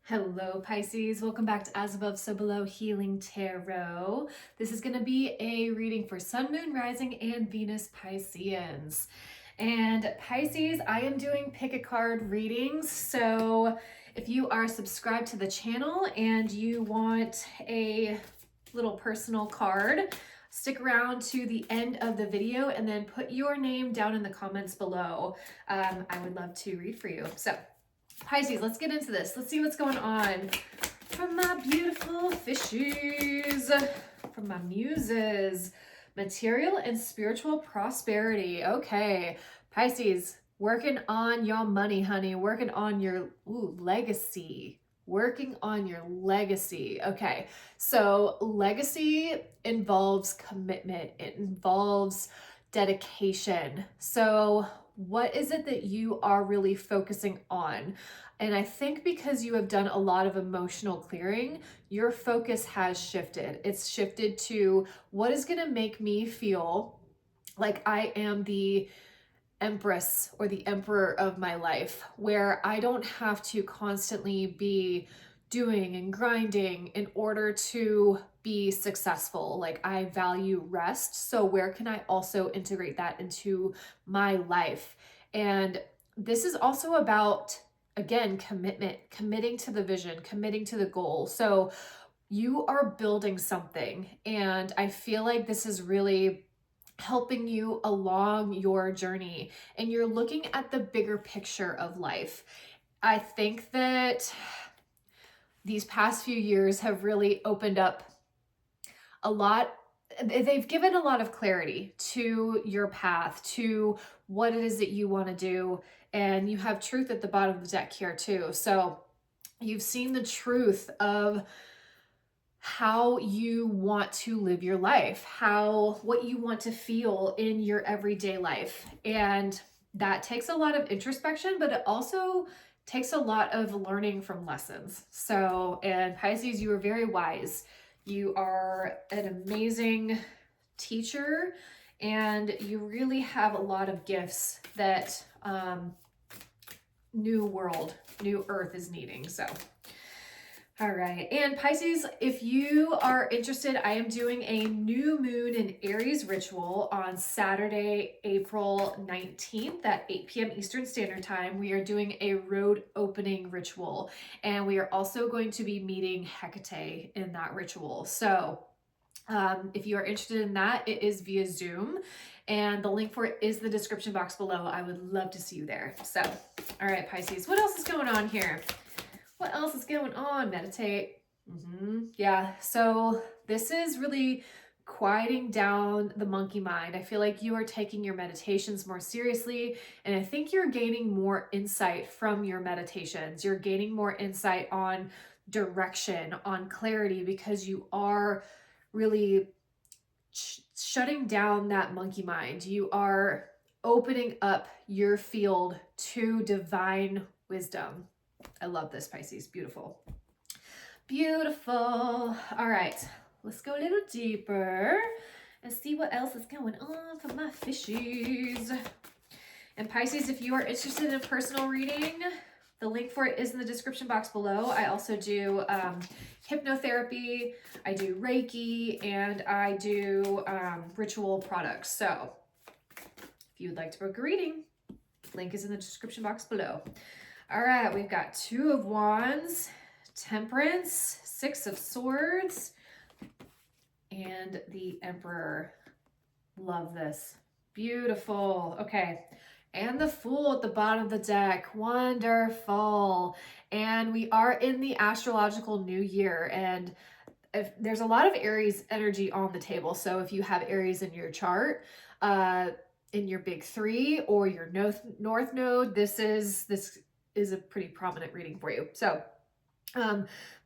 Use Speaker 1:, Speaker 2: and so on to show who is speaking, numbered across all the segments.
Speaker 1: Hello Pisces, welcome back to As Above So Below Healing Tarot. This is going to be a reading for Sun, Moon, Rising, and Venus Pisceans. And Pisces, I am doing pick a card readings. So if you are subscribed to the channel and you want a little personal card, stick around to the end of the video and then put your name down in the comments below. I would love to read for you. So Pisces, let's get into this. Let's see what's going on from my beautiful fishes, from my muses. Material and spiritual prosperity. Okay, Pisces, working on your money, honey. Working on your legacy. Working on your legacy. Okay, so legacy involves commitment. It involves dedication. So what is it that you are really focusing on? And I think because you have done a lot of emotional clearing, your focus has shifted. It's shifted to what is going to make me feel like I am the empress or the emperor of my life, where I don't have to constantly be doing and grinding in order to be successful. Like, I value rest. So where can I also integrate that into my life? And this is also about, again, commitment, committing to the vision, committing to the goal. So you are building something, and I feel like this is really helping you along your journey, and you're looking at the bigger picture of life. I think that these past few years have really opened up a lot. They've given a lot of clarity to your path, to what it is that you want to do. And you have truth at the bottom of the deck here too. So you've seen the truth of how you want to live your life, what you want to feel in your everyday life. And that takes a lot of introspection, but it also takes a lot of learning from lessons. So, and Pisces, you are very wise. You are an amazing teacher, and you really have a lot of gifts that new earth is needing. So all right, and Pisces, if you are interested, I am doing a new moon in Aries ritual on Saturday, April 19th at 8 p.m. Eastern Standard Time. We are doing a road opening ritual, and we are also going to be meeting Hecate in that ritual. So if you are interested in that, it is via Zoom, and the link for it is in the description box below. I would love to see you there. So, all right, Pisces, what else is going on here? What else is going on? Meditate. Yeah, so this is really quieting down the monkey mind. I feel like you are taking your meditations more seriously, and I think you're gaining more insight from your meditations. You're gaining more insight on direction, on clarity, because you are really shutting down that monkey mind. You are opening up your field to divine wisdom. I love this, Pisces. Beautiful. Beautiful. All right, let's go a little deeper and see what else is going on for my fishies. And Pisces, if you are interested in personal reading, the link for it is in the description box below. I also do hypnotherapy, I do Reiki, and I do ritual products. So if you would like to book a reading, link is in the description box below. All right, we've got Two of Wands, Temperance, Six of Swords, and the Emperor. Love this. Beautiful. Okay, and the Fool at the bottom of the deck. Wonderful. And we are in the astrological new year, and there's a lot of Aries energy on the table. So if you have Aries in your chart, in your big three or your north node, this is a pretty prominent reading for you. So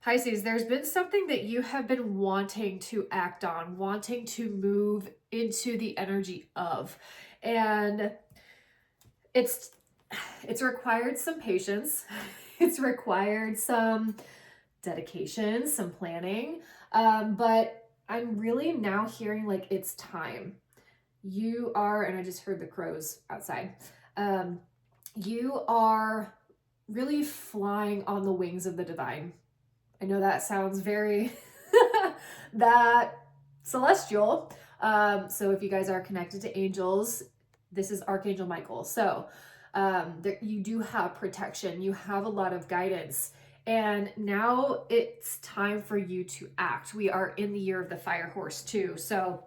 Speaker 1: Pisces, there's been something that you have been wanting to act on, wanting to move into the energy of, and it's required some patience. It's required some dedication, some planning, but I'm really now hearing like it's time. You are, and I just heard the crows outside, you are really flying on the wings of the divine. I know that sounds very that celestial. So if you guys are connected to angels, this is Archangel Michael. So you do have protection. You have a lot of guidance. And now it's time for you to act. We are in the year of the fire horse too. So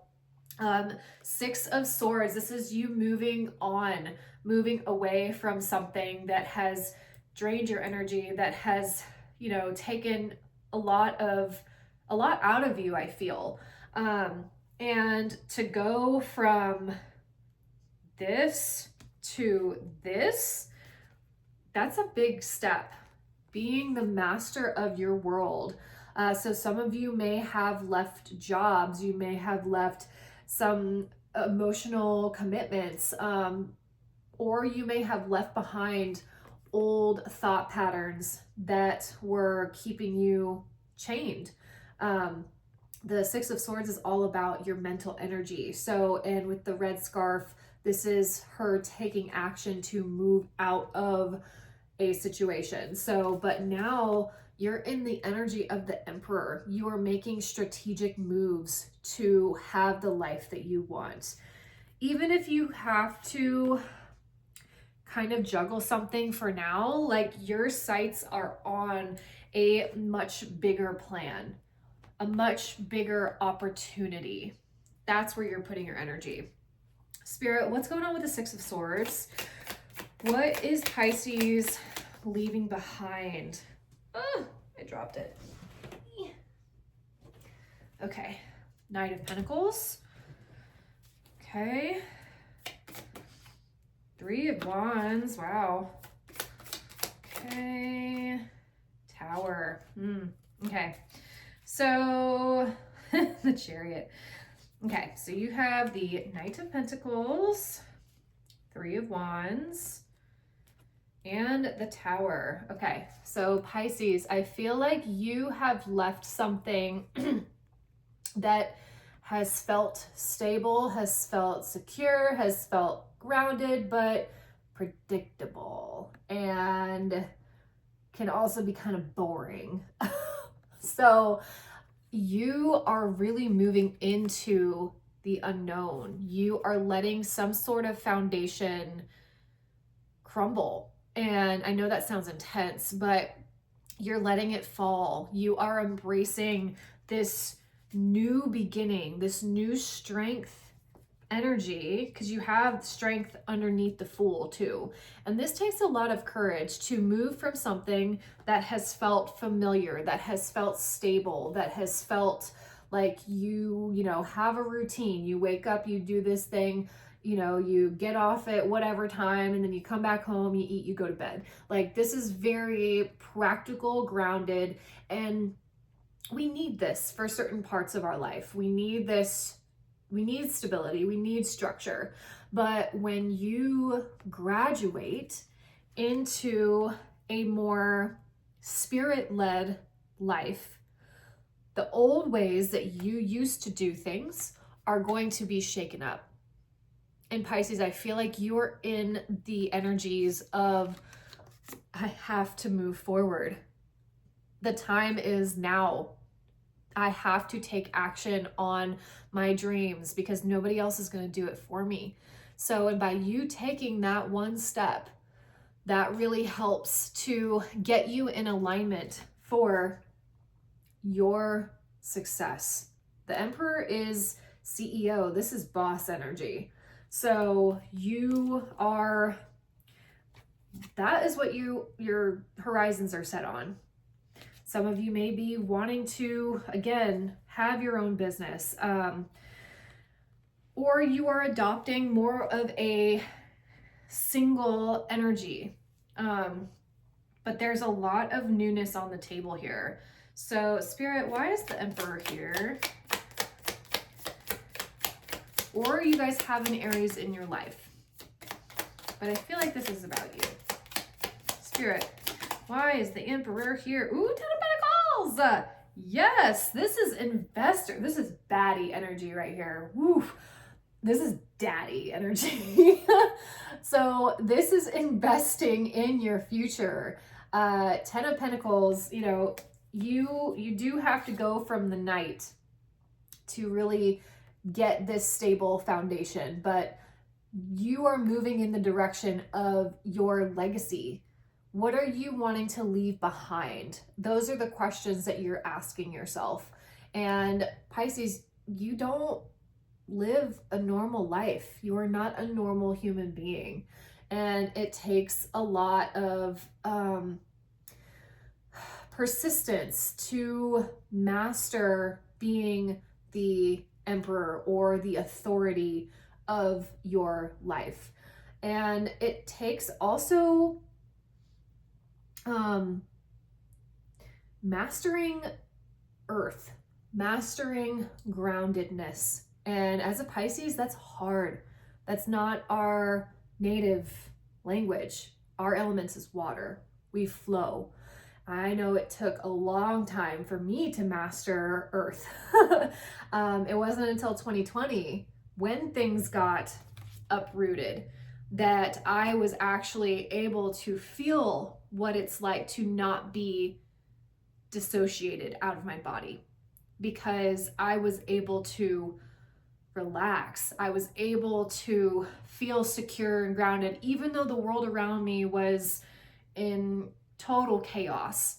Speaker 1: 6 of Swords, this is you moving on, moving away from something that has drained your energy, that has, you know, taken a lot out of you, I feel. And to go from this to this, that's a big step. Being the master of your world. So some of you may have left jobs, you may have left some emotional commitments, or you may have left behind old thought patterns that were keeping you chained. The 6 of Swords is all about your mental energy. So, and with the red scarf, this is her taking action to move out of a situation. So, but now you're in the energy of the Emperor. You are making strategic moves to have the life that you want. Even if you have to kind of juggle something for now, like your sights are on a much bigger plan, a much bigger opportunity. That's where you're putting your energy. Spirit, what's going on with the 6 of Swords? What is Pisces leaving behind? Oh, I dropped it. Okay, Knight of Pentacles. Okay. 3 of Wands, wow. Okay, Tower. Okay, so the Chariot. Okay, so you have the Knight of Pentacles, 3 of Wands, and the Tower. Okay, so Pisces, I feel like you have left something that has felt stable, has felt secure, has felt grounded, but predictable, and can also be kind of boring. So you are really moving into the unknown. You are letting some sort of foundation crumble. And I know that sounds intense, but you're letting it fall. You are embracing this new beginning, this new strength energy, because you have strength underneath the Fool too. And this takes a lot of courage to move from something that has felt familiar, that has felt stable, that has felt like you know, have a routine. You wake up, you do this thing, you know, you get off at whatever time, and then you come back home, you eat, you go to bed. Like, this is very practical, grounded, and we need this for certain parts of our life. We need this. We need stability, we need structure. But when you graduate into a more spirit-led life, the old ways that you used to do things are going to be shaken up. And Pisces, I feel like you're in the energies of, I have to move forward. The time is now. I have to take action on my dreams because nobody else is going to do it for me. So, and by you taking that one step, that really helps to get you in alignment for your success. The Emperor is CEO. This is boss energy. So you are, that is what your horizons are set on. Some of you may be wanting to, again, have your own business, or you are adopting more of a single energy. But there's a lot of newness on the table here. So Spirit, why is the Emperor here? Or you guys have an Aries in your life. But I feel like this is about you. Spirit, why is the Emperor here? Ooh, 10 of Pentacles! Yes, this is investor. This is baddie energy right here. Woo! This is daddy energy. So this is investing in your future. Ten of Pentacles, you know, you do have to go from the Knight to really get this stable foundation, but you are moving in the direction of your legacy. What are you wanting to leave behind? Those are the questions that you're asking yourself. And Pisces, you don't live a normal life. You are not a normal human being. And it takes a lot of persistence to master being the emperor or the authority of your life. And it takes also mastering earth, mastering groundedness. And as a Pisces, that's hard. That's not our native language. Our elements is water. We flow. I know it took a long time for me to master earth. It wasn't until 2020, when things got uprooted, that I was actually able to feel what it's like to not be dissociated out of my body, because I was able to relax. I was able to feel secure and grounded, even though the world around me was in total chaos.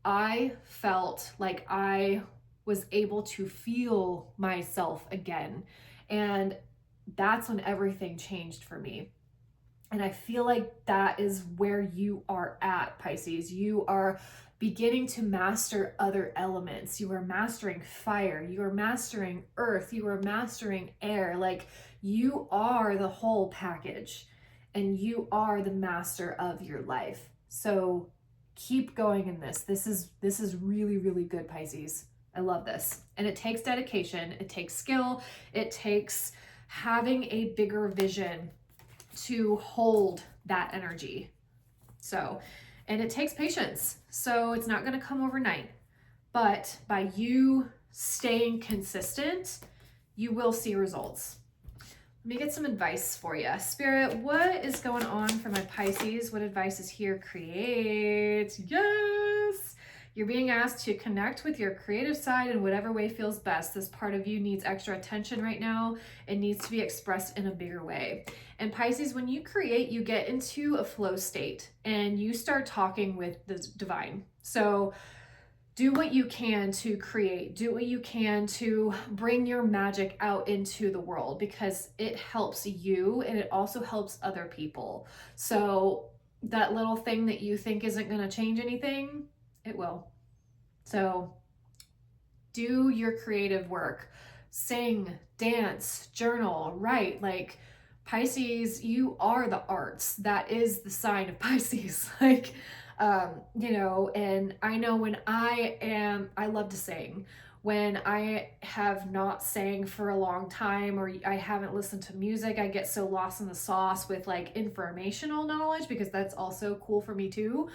Speaker 1: I felt like I was able to feel myself again. And that's when everything changed for me. And I feel like that is where you are at, Pisces. You are beginning to master other elements. You are mastering fire. You are mastering earth. You are mastering air. Like, you are the whole package, and you are the master of your life. So keep going in this. This is really, really good, Pisces. I love this. And it takes dedication. It takes skill. It takes having a bigger vision to hold that energy. So, and it takes patience. So it's not going to come overnight, but by you staying consistent, you will see results. Let me get some advice for you. Spirit, what is going on for my Pisces? What advice is here? Create. Yes. You're being asked to connect with your creative side in whatever way feels best. This part of you needs extra attention right now. It needs to be expressed in a bigger way. And Pisces, when you create, you get into a flow state and you start talking with the divine. So do what you can to create. Do what you can to bring your magic out into the world, because it helps you and it also helps other people. So that little thing that you think isn't going to change anything, it will. So do your creative work. Sing, dance, journal, write. Like, Pisces, you are the arts. That is the sign of Pisces. Like, you know, and I know when I love to sing. When I have not sang for a long time, or I haven't listened to music, I get so lost in the sauce with like informational knowledge, because that's also cool for me too.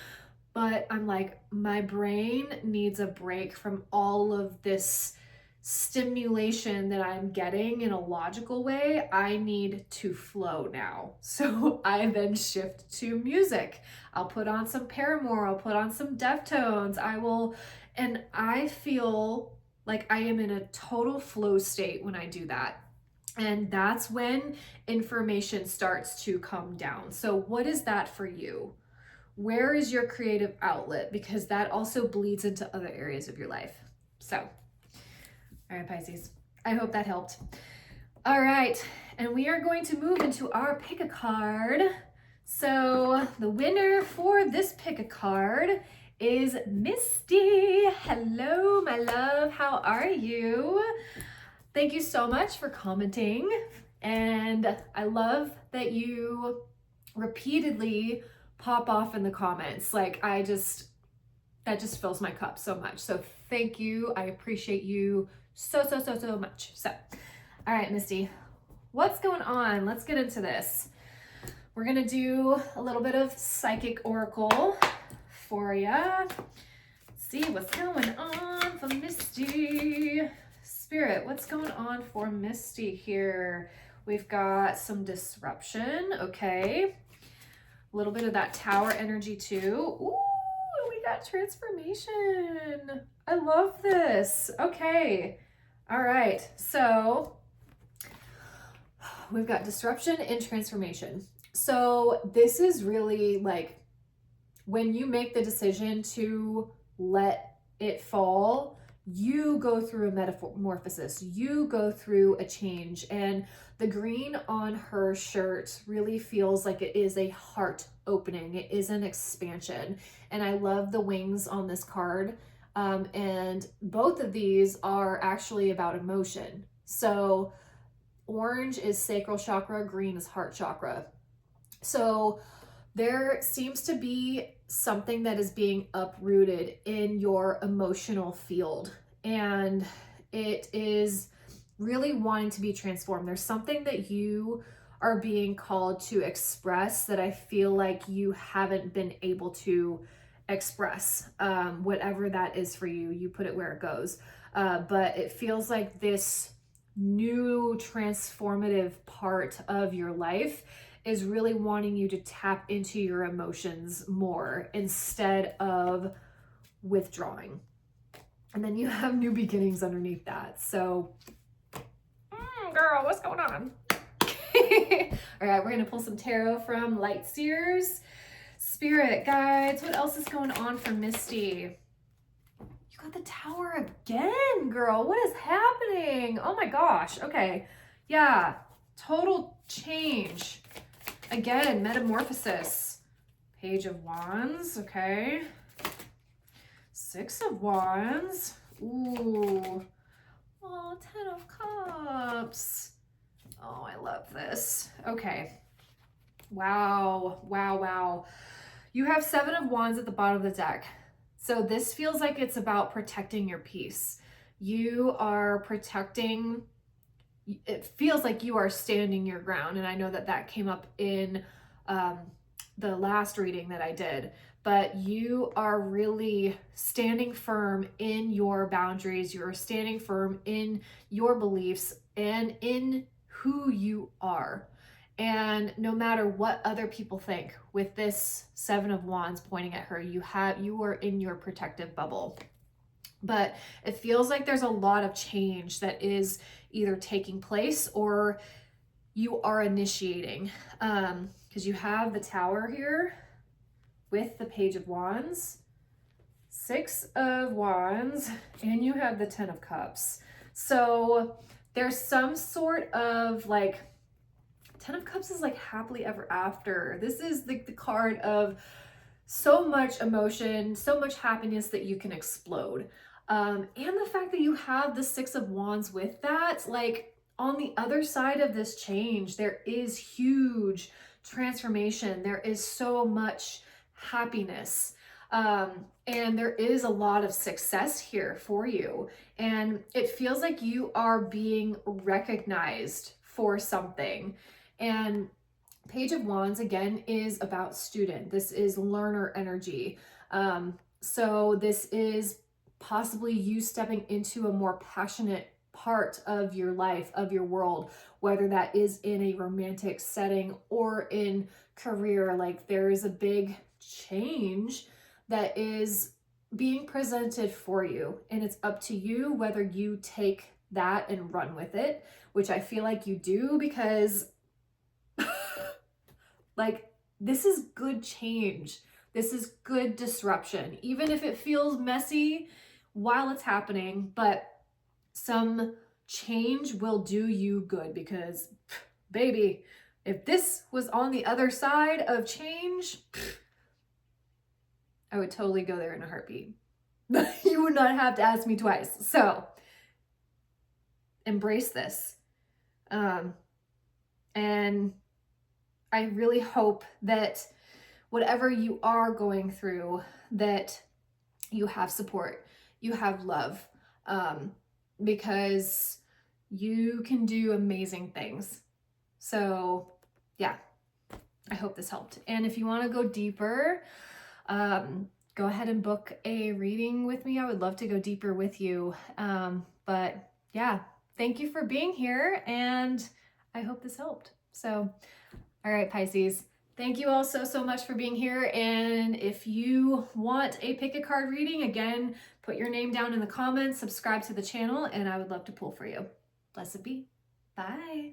Speaker 1: But I'm like, my brain needs a break from all of this stimulation that I'm getting in a logical way. I need to flow now. So I then shift to music. I'll put on some Paramore, I'll put on some Deftones. And I feel like I am in a total flow state when I do that. And that's when information starts to come down. So what is that for you? Where is your creative outlet? Because that also bleeds into other areas of your life. So, all right, Pisces, I hope that helped. All right, and we are going to move into our pick a card. So the winner for this pick a card is Misty. Hello, my love. How are you? Thank you so much for commenting. And I love that you repeatedly pop off in the comments. Like, that just fills my cup so much. So thank you. I appreciate you so much. So, all right, Misty, what's going on? Let's get into this. We're going to do a little bit of psychic oracle for you. See what's going on for Misty. Spirit, what's going on for Misty here? We've got some disruption. Okay. A little bit of that tower energy too. Ooh, got transformation. I love this. Okay. All right. So we've got disruption and transformation. So this is really like when you make the decision to let it fall, you go through a metamorphosis, you go through a change. And the green on her shirt really feels like it is a heart opening. It is an expansion. And I love the wings on this card. And both of these are actually about emotion. So orange is sacral chakra, green is heart chakra. So there seems to be something that is being uprooted in your emotional field, and it is really wanting to be transformed. There's something that you are being called to express that I feel like you haven't been able to express. Whatever that is for you, you put it where it goes. But it feels like this new transformative part of your life is really wanting you to tap into your emotions more instead of withdrawing. And then you have new beginnings underneath that. So, girl, what's going on? All right, we're gonna pull some tarot from Light Seers, Spirit Guides. What else is going on for Misty? You got the Tower again, girl. What is happening? Oh my gosh. Okay. Yeah, total change. Again, metamorphosis. Page of Wands, okay. Six of Wands. Ooh. Oh, 10 of Cups. Oh, I love this. Okay. Wow, wow, wow. You have 7 of Wands at the bottom of the deck. So this feels like it's about protecting your peace. You are protecting, it feels like you are standing your ground. And I know that that came up in the last reading that I did, but you are really standing firm in your boundaries. You're standing firm in your beliefs and in who you are. And no matter what other people think, with this 7 of Wands pointing at her, you are in your protective bubble. But it feels like there's a lot of change that is either taking place or you are initiating. Because you have the Tower here with the Page of Wands, 6 of Wands, and you have the 10 of Cups. So there's some sort of like, 10 of Cups is like happily ever after. This is the card of so much emotion, so much happiness that you can explode. And the fact that you have the 6 of Wands with that, like on the other side of this change, there is huge transformation. There is so much happiness. And there is a lot of success here for you. And it feels like you are being recognized for something. And Page of Wands, again, is about student. This is learner energy. So this is possibly you stepping into a more passionate part of your life, of your world, whether that is in a romantic setting or in career. Like there is a big change that is being presented for you, and it's up to you whether you take that and run with it, which I feel like you do, because like this is good change. This is good disruption, even if it feels messy while it's happening, but some change will do you good, because baby, if this was on the other side of change, I would totally go there in a heartbeat. You would not have to ask me twice. So embrace this. And I really hope that whatever you are going through, that you have support, you have love, because you can do amazing things. So yeah, I hope this helped. And if you want to go deeper, go ahead and book a reading with me. I would love to go deeper with you. But yeah, thank you for being here, and I hope this helped. So, all right, Pisces, Thank you all so much for being here. And if you want a pick a card reading, again, put your name down in the comments, subscribe to the channel, and I would love to pull for you. Blessed be. Bye.